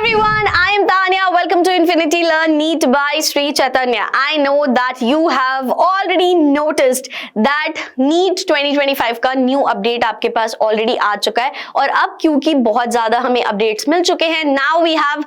everyone, I am Tanya. Welcome to Infinity Learn NEET by Sri Chaitanya. I know that you have already noticed that NEET 2025 का new update आपके पास already आ चुका है और अब क्योंकि बहुत ज्यादा हमें अपडेट्स मिल चुके हैं, now we have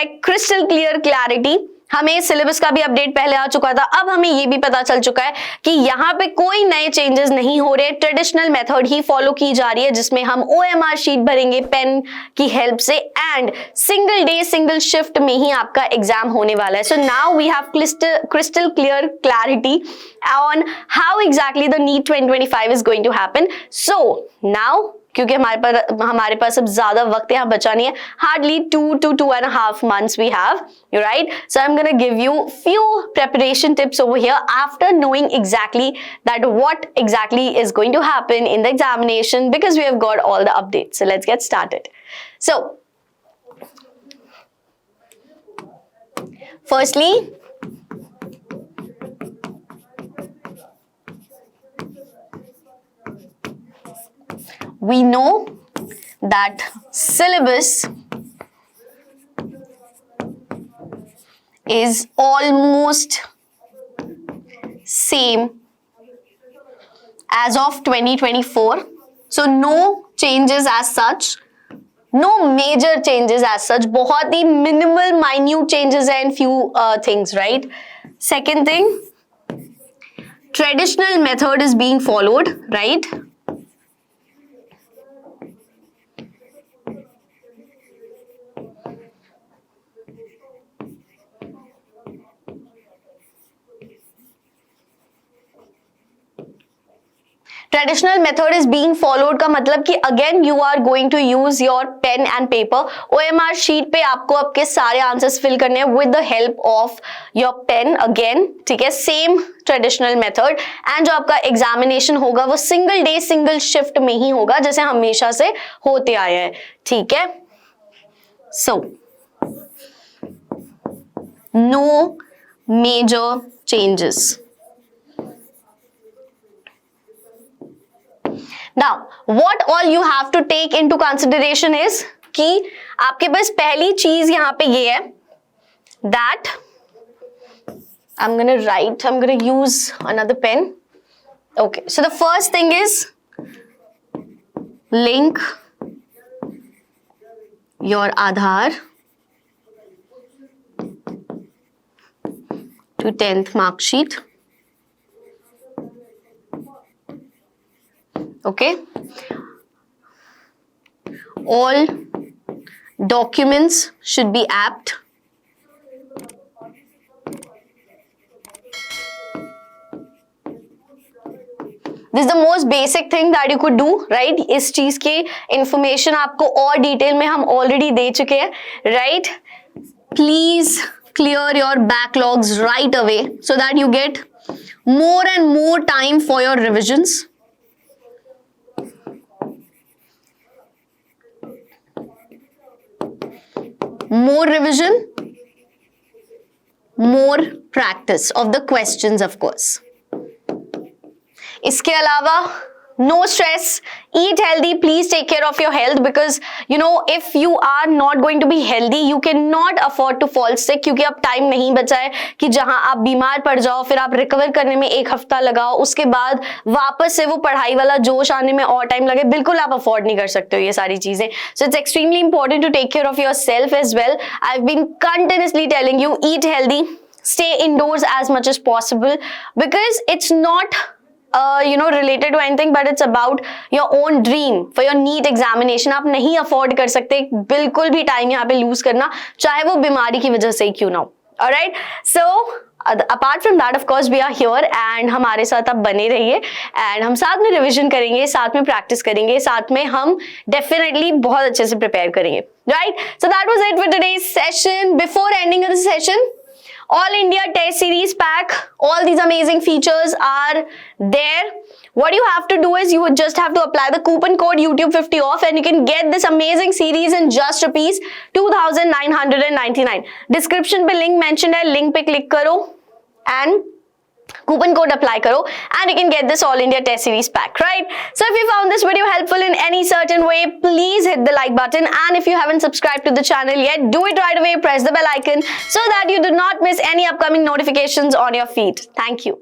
like crystal clear clarity. हमें सिलेबस का भी अपडेट पहले आ चुका था, अब हमें ये भी पता चल चुका है कि यहाँ पे कोई नए चेंजेस नहीं हो रहे, ट्रेडिशनल मेथड ही फॉलो की जा रही है जिसमें हम OMR शीट भरेंगे पेन की हेल्प से and single day single shift में ही आपका एग्जाम होने वाला है. So now we have crystal clear clarity on how exactly the NEET 2025 is going to happen. So now क्योंकि हमारे पास अब ज्यादा वक्त यहाँ बचा नहीं है, hardly 2 to 2.5 months we have, right? So I'm gonna give you few preparation tips over here after knowing exactly that what exactly is going to happen in the examination because we have got all the updates. So let's get started. So firstly, we know that syllabus is almost same as of 2024. So no changes as such, no major changes as such. बहुत ही minimal minute changes and few things, right? Second thing, traditional method is being followed, right? Traditional method is being followed का मतलब कि again you are going to use your pen and paper. OMR sheet पे आपको आपके सारे answers fill करने हैं with the help of your pen again, ठीक है, सेम ट्रेडिशनल मेथड. एंड जो आपका एग्जामिनेशन होगा वो सिंगल डे सिंगल शिफ्ट में ही होगा जैसे हमेशा से होते आए हैं, ठीक है. So no major changes. Now, what all you have to take into consideration is कि आपके पास पहली चीज यहाँ पे ये है that I'm gonna use another pen. Okay, so the first thing is link your Aadhaar to 10th mark sheet. Okay, all documents should be apt. This is the most basic thing that you could do, right? इस चीज की information आपको और detail में हम already दे चुके हैं, right? Please clear your backlogs right away so that you get more and more time for your revisions. More revision, more practice of the questions, of course. इसके अलावा no stress, eat healthy, please take care of your health because if you are not going to be healthy you cannot afford to fall sick क्योंकि अब time नहीं बचा है कि जहां आप बीमार पड़ जाओ फिर आप रिकवर करने में 1 हफ्ता लगाओ उसके बाद वापस से वो पढ़ाई वाला जोश आने में और टाइम लगे. बिल्कुल आप अफोर्ड नहीं कर सकते हो ये सारी चीजें. So it's extremely important to take care of yourself as well. I have been continuously telling you eat healthy, stay indoors as much as possible because it's not related to anything but it's about your own dream for your NEET examination. आप नहीं afford कर सकते बिल्कुल भी time यहाँ पे loose करना चाहे वो बीमारी की वजह से ही क्यों ना हो. Alright, so apart from that of course we are here and हमारे साथ आप बने रहिए and हम साथ में रिविजन करेंगे, साथ में प्रैक्टिस करेंगे, साथ में हम डेफिनेटली बहुत अच्छे से प्रिपेयर करेंगे. Right, so that was it for today's session. Before ending the session, All India Test Series Pack, all these amazing features are there. What you have to do is you just have to apply the coupon code YouTube50 off and you can get this amazing series in just rupees 2,999. Description पे link mentioned है, link पे click करो and coupon code apply karo and you can get this all India test series pack, right? So if you found this video helpful in any certain way, please hit the like button, and if you haven't subscribed to the channel yet, do it right away. Press the bell icon so that you do not miss any upcoming notifications on your feed. Thank you.